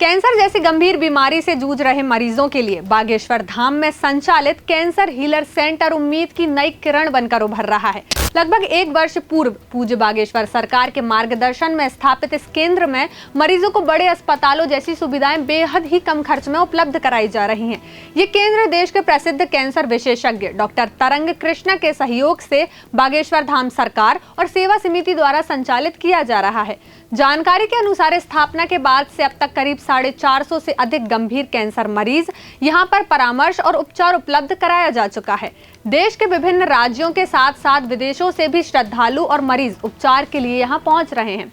Cancer जैसी गंभीर बीमारी से जूझ रहे मरीजों के लिए बागेश्वर धाम में संचालित कैंसर हीलर सेंटर उम्मीद की नई किरण बनकर उभर रहा है। लगभग 1 वर्ष पूर्व पूज्य बागेश्वर सरकार के मार्गदर्शन में स्थापित इस केंद्र में मरीजों को बड़े अस्पतालों जैसी सुविधाएं बेहद ही कम खर्च में उपलब्ध कराई जा रही हैं। ये केंद्र देश के प्रसिद्ध कैंसर विशेषज्ञ डॉक्टर तरंग कृष्णा के सहयोग से बागेश्वर धाम सरकार और सेवा समिति द्वारा संचालित किया जा रहा है। जानकारी के अनुसार स्थापना के बाद से अब तक करीब 450 से अधिक गंभीर कैंसर मरीज यहां पर परामर्श और उपचार उपलब्ध कराया जा चुका है। देश के विभिन्न राज्यों के साथ साथ विदेशों से भी श्रद्धालु और मरीज उपचार के लिए यहां पहुंच रहे हैं।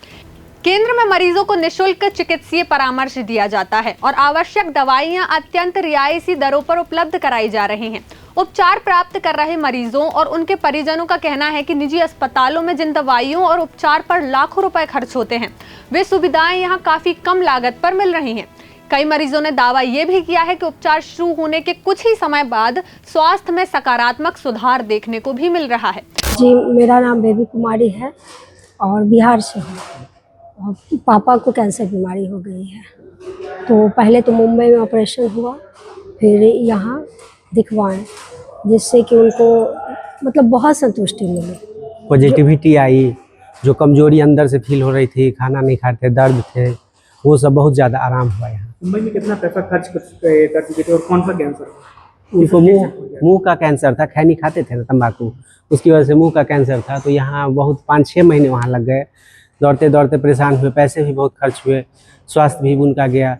केंद्र में मरीजों को निःशुल्क चिकित्सीय परामर्श दिया जाता है और आवश्यक दवाइयां अत्यंत रियायती दरों पर उपलब्ध कराई जा रही हैं। उपचार प्राप्त कर रहे मरीजों और उनके परिजनों का कहना है कि निजी अस्पतालों में जिन दवाइयों और उपचार पर लाखों रुपए खर्च होते हैं, वे सुविधाएं यहां काफी कम लागत पर मिल रही हैं। कई मरीजों ने दावा ये भी किया है कि उपचार शुरू होने के कुछ ही समय बाद स्वास्थ्य में सकारात्मक सुधार देखने को भी मिल रहा है। जी, मेरा नाम बेबी कुमारी है और बिहार से हूँ। पापा को कैंसर बीमारी हो गई है, तो पहले तो मुंबई में ऑपरेशन हुआ, फिर यहाँ दिखवाएं, जिससे कि उनको मतलब बहुत संतुष्टि मिली, पॉजिटिविटी आई। जो कमजोरी अंदर से फील हो रही थी, खाना नहीं खाते, दर्द थे, वो सब बहुत ज़्यादा आराम हुआ यहाँ। मुंबई में कितना पैसा खर्च कर चुके थे और कौन सा कैंसर? उनको मुंह का कैंसर था, खैनी खाते थे ना तंबाकू, उसकी वजह से मुंह का कैंसर था। तो यहाँ बहुत 5-6 महीने वहाँ लग गए, दौड़ते दौड़ते परेशान हुए, पैसे भी बहुत खर्च हुए, स्वास्थ्य भी उनका गया।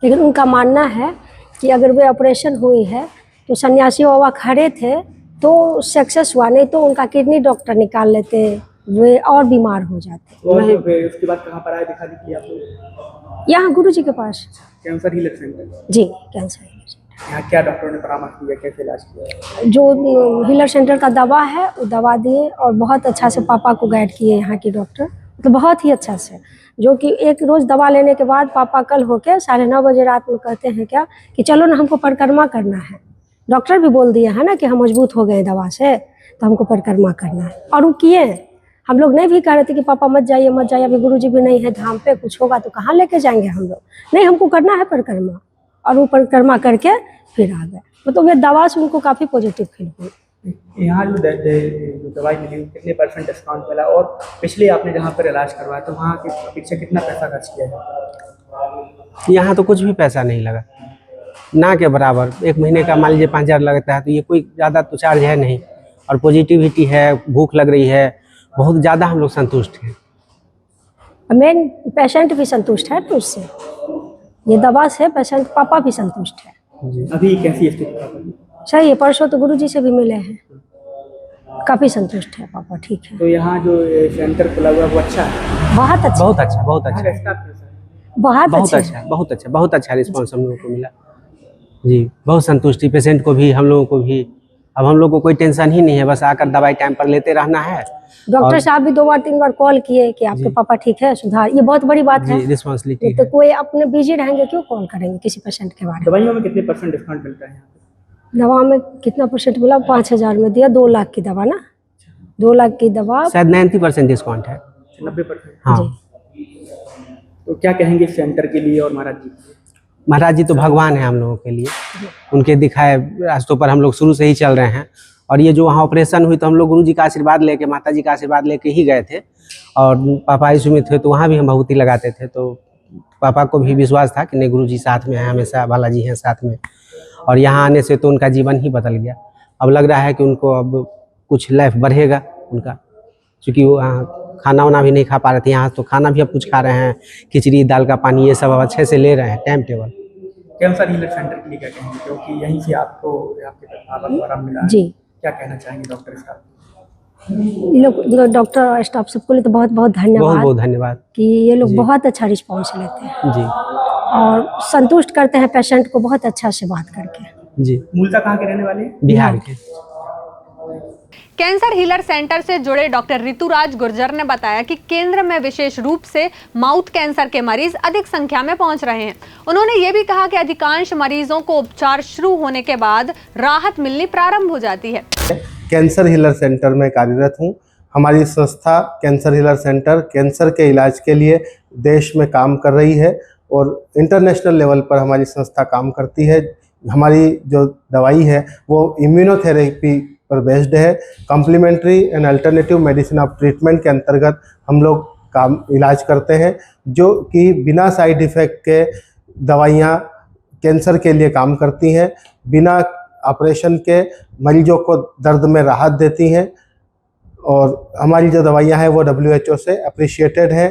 लेकिन उनका मानना है कि अगर वे ऑपरेशन हुई है तो सन्यासी बाबा खड़े थे तो सक्सेस हुआ, नहीं तो उनका किडनी डॉक्टर निकाल लेते, वे और बीमार हो जाते। और फिर उसके बाद कहाँ पर आए दिखा दिखी आपको? यहाँ गुरुजी के पास कैंसर हीलर सेंटर। जी, कैंसर हीलर सेंटर। यहाँ क्या डॉक्टरों ने परामर्श दिया, कैसे इलाज किया? जो हीलर सेंटर का दवा है वो दवा दिए और बहुत अच्छा से पापा को गाइड किए यहाँ के डॉक्टर, तो बहुत ही अच्छा से, जो कि एक रोज़ दवा लेने के बाद पापा कल होके 9:30 बजे रात में कहते हैं क्या कि चलो ना, हमको परिक्रमा करना है। डॉक्टर भी बोल दिया है ना कि हम मजबूत हो गए दवा से, तो हमको परिक्रमा करना है, और वो किए। हम लोग नहीं भी कह रहे थे कि पापा मत जाइए मत जाइए, अभी गुरुजी भी नहीं है धाम पे, कुछ होगा तो कहाँ लेके जाएंगे हम लोग, नहीं हमको करना है परिक्रमा, और वो परिक्रमा करके फिर आ गए। मतलब ये दवा से उनको काफ़ी पॉजिटिव फील हुई। यहाँ जो दवाई मिली कितने % डिस्काउंट मिला, और पिछले आपने जहाँ पर इलाज करवाया तो वहाँ की अपेक्षा कितना पैसा खर्च किया है? यहाँ तो कुछ भी पैसा नहीं लगा, ना के बराबर। 1 महीने का मान लीजिए 5,000 लगता है, तो ये कोई ज़्यादा तो चार्ज है नहीं, और पॉजिटिविटी है, भूख लग रही है, बहुत ज़्यादा हम लोग संतुष्ट हैं। मेन पेशेंट भी संतुष्ट है, तो उससे ये दवा से पेशेंट पापा भी संतुष्ट है। अभी कैसी स्थिति है? सही है, परसों तो गुरुजी से भी मिले हैं, काफ़ी संतुष्ट है पापा, ठीक है। तो यहाँ जो सेंटर खुला हुआ है वो अच्छा है? बहुत अच्छा, बहुत अच्छा, बहुत अच्छा, बहुत अच्छा, बहुत अच्छा रिस्पॉन्स हम लोगों को मिला जी। बहुत संतुष्टि, पेशेंट को भी, हम लोगों को भी। अब हम लोग को कोई टेंशन ही नहीं है, बस आकर दवाई टाइम पर लेते रहना है। डॉक्टर साहब भी 2-3 बार कॉल किए कि आपके पापा ठीक है, सुधार, ये बहुत बड़ी बात है। रिस्पॉन्सिबिलिटी तो कोई अपने बिजी रहेंगे, क्यों कॉल करेंगे किसी पेशेंट के बारे में। दवाइयों में कितने % डिस्काउंट मिलता है? दवा में कितना % बोला? 5,000 में दिया, 2 लाख की दवा ना, 2 लाख की दवा, शायद 90% डिस्काउंट है। 90%? हाँ। तो क्या कहेंगे सेंटर के लिए और महाराज जी? महाराज जी तो भगवान है हम लोगों के लिए, उनके दिखाए रास्तों पर हम लोग शुरू से ही चल रहे हैं। और ये जो वहाँ ऑपरेशन हुई तो हम लोग गुरु जी का आशीर्वाद लेके, माता जी का आशीर्वाद लेके ही गए थे, और पापा आईसीयू में थे तो वहाँ भी हम भभूति लगाते थे, तो पापा को भी विश्वास था कि नहीं गुरु जी साथ में हैं, हमेशा बालाजी हैं साथ में। और यहाँ आने से तो उनका जीवन ही बदल गया। अब लग रहा है कि उनको अब कुछ लाइफ बढ़ेगा उनका, क्योंकि वो खाना वाना भी नहीं खा पा रहे थे, यहाँ तो खाना भी अब कुछ खा रहे हैं, खिचड़ी दाल का पानी ये सब अब अच्छे से ले रहे हैं, time table. Cancer healer centre के लिए क्या कहेंगे, क्योंकि यहीं से आपको आपके पापा को आराम मिला जी, क्या कहना चाहेंगे डॉक्टर साहब? ये लोग डॉक्टर स्टाफ सबको लिए तो बहुत बहुत धन्यवाद, बहुत बहुत धन्यवाद कि ये लोग बहुत अच्छा रिस्पॉन्स लेते हैं जी, और संतुष्ट करते हैं पेशेंट को बहुत अच्छा से बात करके जी। मूलतः कहाँ के रहने वाले? बिहार के। कैंसर हीलर सेंटर से जुड़े डॉक्टर ऋतुराज गुर्जर ने बताया कि केंद्र में विशेष रूप से माउथ कैंसर के मरीज अधिक संख्या में पहुंच रहे हैं। उन्होंने ये भी कहा कि अधिकांश मरीजों को उपचार शुरू होने के बाद राहत मिलनी प्रारंभ हो जाती है। कैंसर हीलर सेंटर में कार्यरत हूं। हमारी संस्था कैंसर हीलर सेंटर कैंसर के इलाज के लिए देश में काम कर रही है। और इंटरनेशनल लेवल पर हमारी संस्था काम करती है। हमारी जो दवाई है वो इम्यूनोथेरेपी पर बेस्ड है। Complementary and alternative medicine of treatment के अंतर्गत हम लोग काम इलाज करते हैं, जो कि बिना साइड इफ़ेक्ट के दवाइयाँ कैंसर के लिए काम करती हैं, बिना ऑपरेशन के मरीजों को दर्द में राहत देती हैं, और हमारी जो दवाइयाँ हैं वो WHO से अप्रिशिएटेड हैं।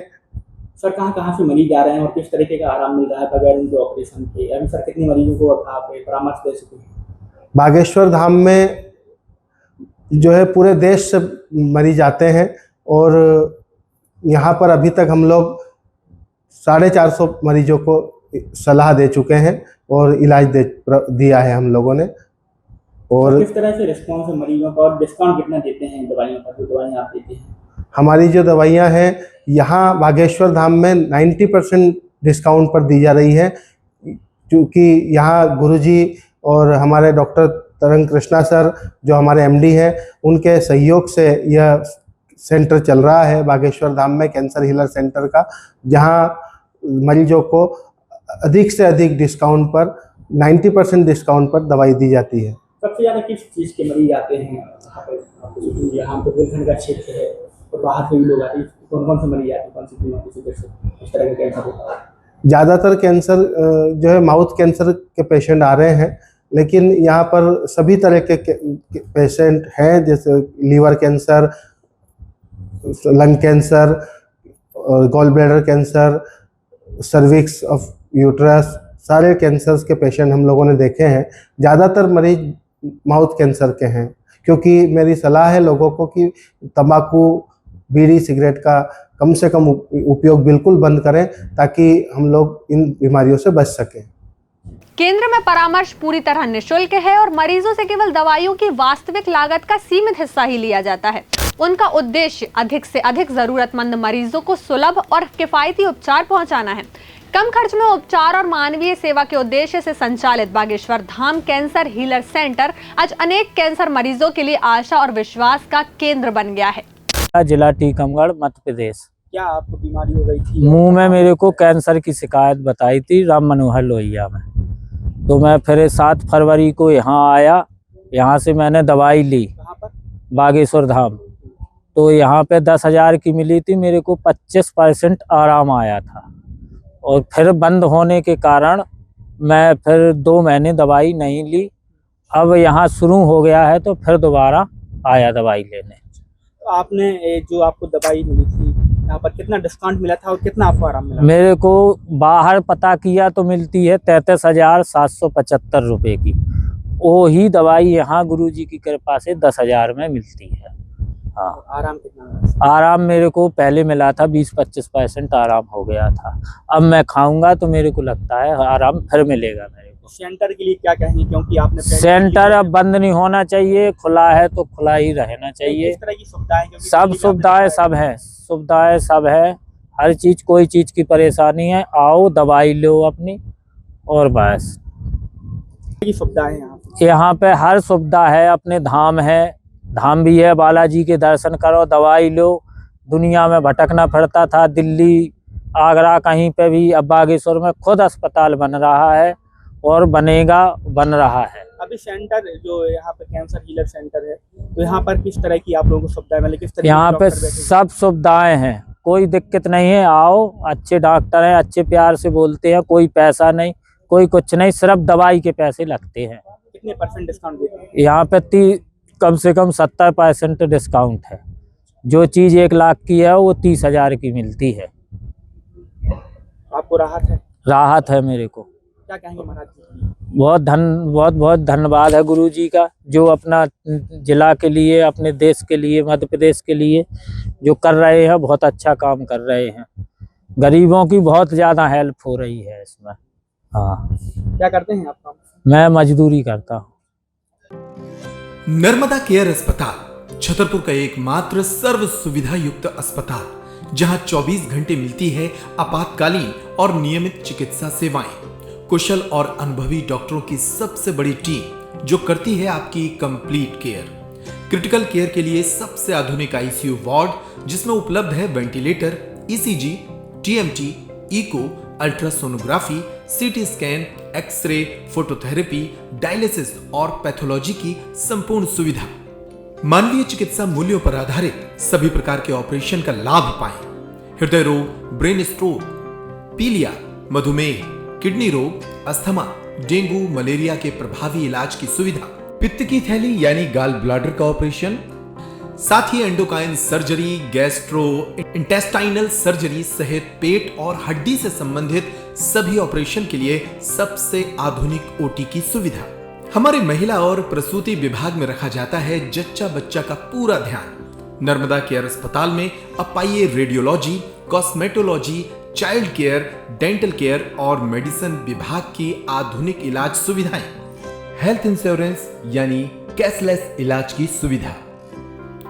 सर कहाँ से मरीज आ रहे हैं और किस तरीके का आराम मिल रहा है बगैर उनके ऑपरेशन के? अभी सर कितने मरीजों को आप परामर्श दे चुके हैं? बागेश्वर धाम में जो है पूरे देश से मरीज आते हैं, और यहाँ पर अभी तक हम लोग 450 मरीजों को सलाह दे चुके हैं और इलाज दिया है हम लोगों ने। और किस तरह से रिस्पॉन्स है मरीजों का और डिस्काउंट कितना देते हैं दवाइयों का, जो दवाइयाँ आप देते हैं? हमारी जो दवाइयाँ हैं यहाँ बागेश्वर धाम में 90% डिस्काउंट पर दी जा रही है, क्योंकि यहाँ गुरुजी और हमारे डॉक्टर तरंग कृष्णा सर जो हमारे MD हैं, उनके सहयोग से यह सेंटर चल रहा है बागेश्वर धाम में, कैंसर हीलर सेंटर का, जहाँ मरीजों को अधिक से अधिक डिस्काउंट पर 90% डिस्काउंट पर दवाई दी जाती है। सबसे ज़्यादा किस चीज़ के मरीज आते हैं यहाँ पे? बुंदेलखंड का क्षेत्र है और बाहर से भी लोग आते हैं, कौन से मरीज आते हैं, कौन सी बीमारी से इस तरह का कैंसर होता है? ज़्यादातर कैंसर जो है माउथ कैंसर के पेशेंट आ रहे हैं, लेकिन यहाँ पर सभी तरह के पेशेंट हैं, जैसे लीवर कैंसर, लंग कैंसर और gall bladder cancer, cervix of uterus, सारे कैंसर्स के पेशेंट हम लोगों ने देखे हैं। ज़्यादातर मरीज माउथ कैंसर के हैं, क्योंकि मेरी सलाह है लोगों को कि तंबाकू, बीड़ी, सिगरेट का कम से कम उपयोग बिल्कुल बंद करें, ताकि हम लोग इन बीमारियों से बच सकें। केंद्र में परामर्श पूरी तरह निःशुल्क है और मरीजों से केवल दवाइयों की वास्तविक लागत का सीमित हिस्सा ही लिया जाता है। उनका उद्देश्य अधिक से अधिक जरूरतमंद मरीजों को सुलभ और किफायती उपचार पहुंचाना है। कम खर्च में उपचार और मानवीय सेवा के उद्देश्य से संचालित Bageshwar Dham cancer healer centre आज अनेक कैंसर मरीजों के लिए आशा और विश्वास का केंद्र बन गया है। जिला टीकमगढ़, मध्य प्रदेश। क्या आपको बीमारी हो गई थी? मुंह में मेरे को कैंसर की शिकायत बताई थी राम मनोहर लोहिया में, तो मैं फिर 7 फरवरी को यहाँ आया। यहाँ से मैंने दवाई ली। कहाँ पर? बागेश्वर धाम। तो यहाँ पे 10,000 की मिली थी, मेरे को 25% आराम आया था, और फिर बंद होने के कारण मैं फिर 2 महीने दवाई नहीं ली। अब यहाँ शुरू हो गया है तो फिर दोबारा आया दवाई लेने। तो आपने जो आपको दवाई मिली थी यहाँ पर कितना डिस्काउंट मिला था और कितना आपको आराम मिला? मेरे को बाहर पता किया तो मिलती है 33,775 रुपये की। वो ही दवाई यहाँ गुरुजी की कृपा से 10,000 में मिलती है। हाँ। आराम कितना? आराम मेरे को पहले मिला था 20-25% आराम हो गया था। अब मैं खाऊंगा तो मेरे को लगता है आराम फिर मिलेगा मेरे को। सेंटर के लिए क्या कहेंगे, क्योंकि आपने सेंटर अब बंद नहीं होना चाहिए, खुला है तो खुला ही रहना चाहिए। किस तरह की सुविधाएं? सब सुविधाएं सब है, सुविधाएं सब है, हर चीज, कोई चीज की परेशानी है, आओ दवाई लो अपनी, और बस। सुविधाएं यहाँ पे हर सुविधा है। अपने धाम है, धाम भी है, बालाजी के दर्शन करो, दवाई लो। दुनिया में भटकना पड़ता था, दिल्ली, आगरा, कहीं पे भी। अब बागेश्वर में खुद अस्पताल बन रहा है और बन रहा है। अभी सेंटर जो यहाँ पे कैंसर हीलर सेंटर है, तो यहाँ पर किस तरह की आप लोगों को सुविधाएं मिले? किस तरह? यहाँ पे सब सुविधाएं हैं, कोई दिक्कत नहीं है। आओ, अच्छे डॉक्टर हैं, अच्छे प्यार से बोलते हैं, कोई पैसा नहीं, कोई कुछ नहीं, सिर्फ दवाई के पैसे लगते हैं। कितने % डिस्काउंट देते हैं? यहाँ पे कम से कम 70% डिस्काउंट है। जो चीज़ 1 लाख की है वो 30,000 की मिलती है। आपको राहत है? राहत है मेरे को। क्या कहेंगे महाराज जी? बहुत धन्यवाद है गुरुजी का, जो अपना जिला के लिए, अपने देश के लिए, मध्य प्रदेश के लिए जो कर रहे हैं, बहुत अच्छा काम कर रहे हैं। गरीबों की बहुत ज़्यादा हेल्प हो रही है इसमें। हाँ। क्या करते हैं आप काम? मैं मजदूरी करता हूँ। नर्मदा केयर अस्पताल छतरपुर का एकमात्र सर्व सुविधा युक्त अस्पताल, जहां 24 घंटे मिलती है आपातकालीन और नियमित चिकित्सा सेवाएं। कुशल और अनुभवी डॉक्टरों की सबसे बड़ी टीम जो करती है आपकी कंप्लीट केयर। क्रिटिकल केयर के लिए सबसे आधुनिक ICU वार्ड, जिसमें उपलब्ध है ventilator, ECG, TMT, echo, ultrasonography, CT scan, X-ray, phototherapy, dialysis और पैथोलॉजी की संपूर्ण सुविधा। मानवीय चिकित्सा मूल्यों पर आधारित सभी प्रकार के ऑपरेशन का लाभ पाएं। हृदय रोग, ब्रेन स्ट्रोक, पीलिया, मधुमेह, किडनी रोग, अस्थमा, डेंगू, मलेरिया के प्रभावी इलाज की सुविधा, पित्त की थैली यानी गाल ब्लैडर का ऑपरेशन, साथ ही endocrine surgery, gastrointestinal surgery सहित पेट और हड्डी से संबंधित सभी ऑपरेशन के लिए सबसे आधुनिक ओटी की सुविधा। हमारे महिला और प्रसूति विभाग में रखा जाता है जच्चा बच्चा का पूरा ध्यान। नर्मदा केयर अस्पताल में अब पाइए radiology, cosmetology, child care, dental care और मेडिसिन विभाग की आधुनिक इलाज सुविधाएं, हेल्थ इंश्योरेंस यानी कैशलेस इलाज की सुविधा।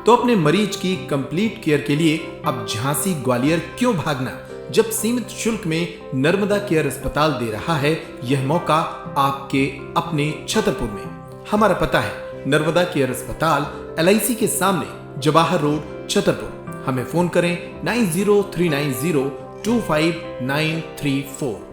तो अपने मरीज की कंप्लीट केयर के लिए अब झांसी ग्वालियर क्यों भागना, जब सीमित शुल्क में नर्मदा केयर अस्पताल दे रहा है यह मौका आपके अपने छतरपुर में। हमारा पता है नर्मदा केयर अस्पताल LIC के सामने, जवाहर रोड, छतरपुर। हमें फोन करें 9039025934।